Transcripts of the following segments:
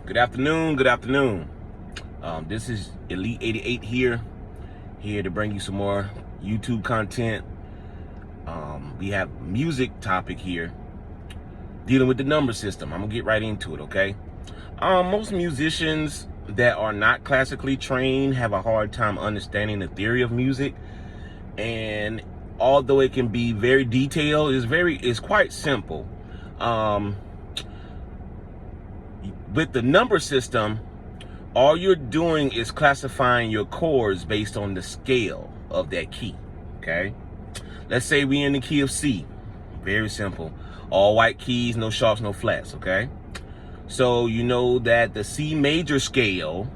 Good afternoon. Good afternoon. This is Elite 88 here to bring you some more YouTube content. We have music topic here dealing with the number system. I'm gonna get right into it, okay? Most musicians that are not classically trained have a hard time understanding the theory of music, and although it can be very detailed, it's quite simple. With the number system, all you're doing is classifying your chords based on the scale of that key, okay? Let's say we're in the key of C. Very simple. All white keys, no sharps, no flats, okay? So you know that the C major scale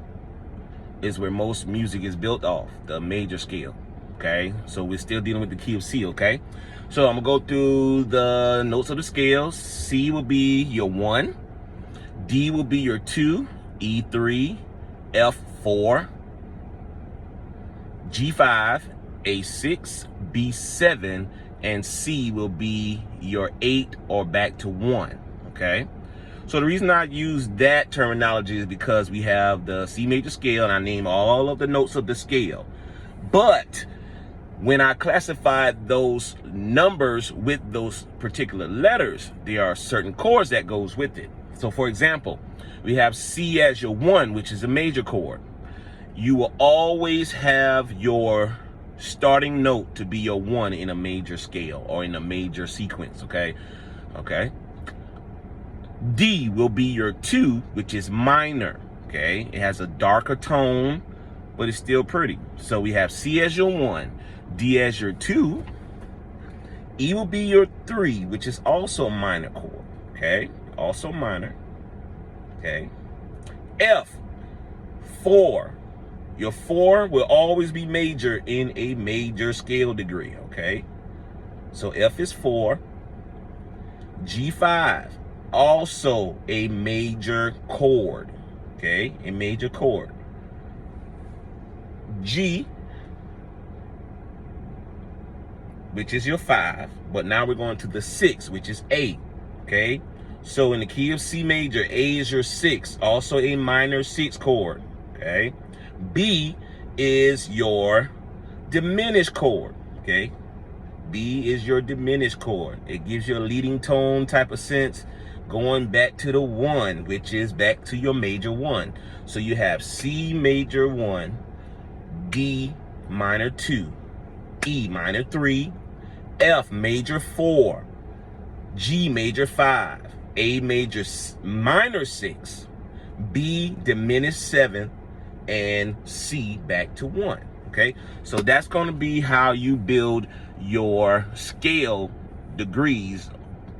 is where most music is built off, the major scale, okay? So we're still dealing with the key of C, okay? So I'm gonna go through the notes of the scale. C will be your 1. D will be your 2, E3, F4, G5, A6, B7, and C will be your 8 or back to 1, okay? So the reason I use that terminology is because we have the C major scale, and I name all of the notes of the scale. But when I classify those numbers with those particular letters, there are certain chords that goes with it. So for example, we have C as your 1, which is a major chord. You will always have your starting note to be your 1 in a major scale or in a major sequence, okay? Okay. D will be your 2, which is minor, okay? It has a darker tone, but it's still pretty. So we have C as your 1, D as your 2, E will be your 3, which is also a minor chord, okay? Also minor, okay? F, 4. Your 4 will always be major in a major scale degree, okay? So F is 4. G5, also a major chord, okay? A major chord. G, which is your 5, but now we're going to the 6, which is A, okay? So in the key of C major, A is your 6, also a minor 6 chord, okay? B is your diminished chord, okay? B is your diminished chord. It gives you a leading tone type of sense, going back to the 1, which is back to your major 1. So you have C major 1, D minor 2, E minor 3, F major 4, G major 5, A major minor 6, B diminished 7, and C back to 1, okay? So that's going to be how you build your scale degrees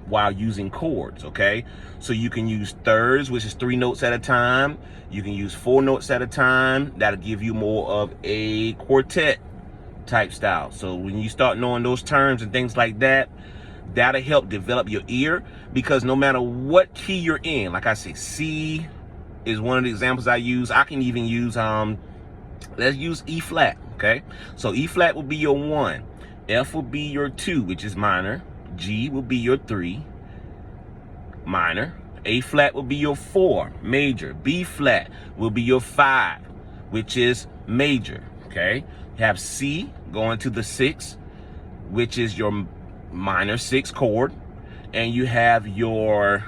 while using chords, okay? So you can use thirds, which is 3 notes at a time. You can use 4 notes at a time. That'll give you more of a quartet type style. So when you start knowing those terms and things like that, that'll help develop your ear, because no matter what key you're in, like I say, C is one of the examples I use. I can even use, let's use E flat, okay? So E flat will be your 1. F will be your 2, which is minor. G will be your 3, minor. A flat will be your 4, major. B flat will be your 5, which is major, okay? You have C going to the 6, which is your minor 6 chord. And you have your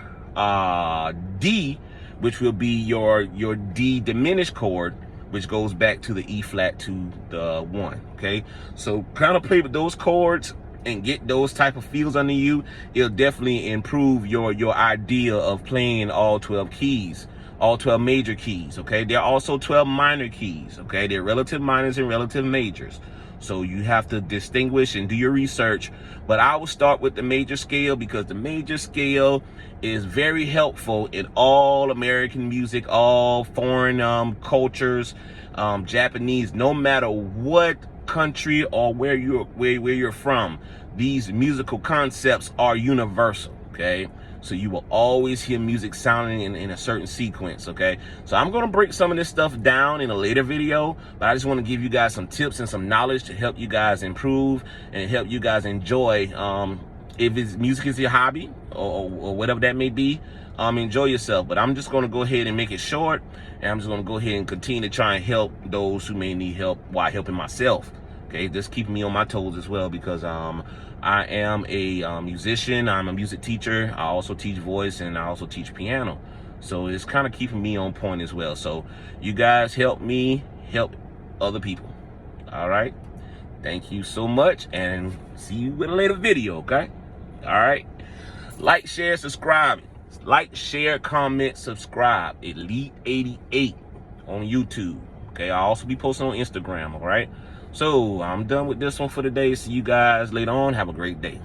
D, which will be your D diminished chord, which goes back to the E flat to the 1, okay? So kind of play with those chords and get those type of feels under you. It'll definitely improve your idea of playing all 12 keys, all 12 major keys, okay? There are also 12 minor keys, okay? They're relative minors and relative majors. So you have to distinguish and do your research. But I will start with the major scale, because the major scale is very helpful in all American music, all foreign cultures, Japanese, no matter what country or where you're from. These musical concepts are universal, okay? So you will always hear music sounding in a certain sequence, okay? So I'm gonna break some of this stuff down in a later video, but I just wanna give you guys some tips and some knowledge to help you guys improve and help you guys enjoy. If music is your hobby, or whatever that may be. Enjoy yourself. But I'm just going to go ahead and make it short, and I'm just going to go ahead and continue to try and help those who may need help while helping myself. Okay, just keeping me on my toes as well, because I am a musician. I'm a music teacher. I also teach voice, and I also teach piano. So it's kind of keeping me on point as well. So you guys help me help other people. All right. Thank you so much, and see you with a later video, okay? All right. Like, share, subscribe. Like, share, comment, subscribe. Elite 88 on YouTube. Okay, I'll also be posting on Instagram, all right? So I'm done with this one for today. See you guys later on. Have a great day.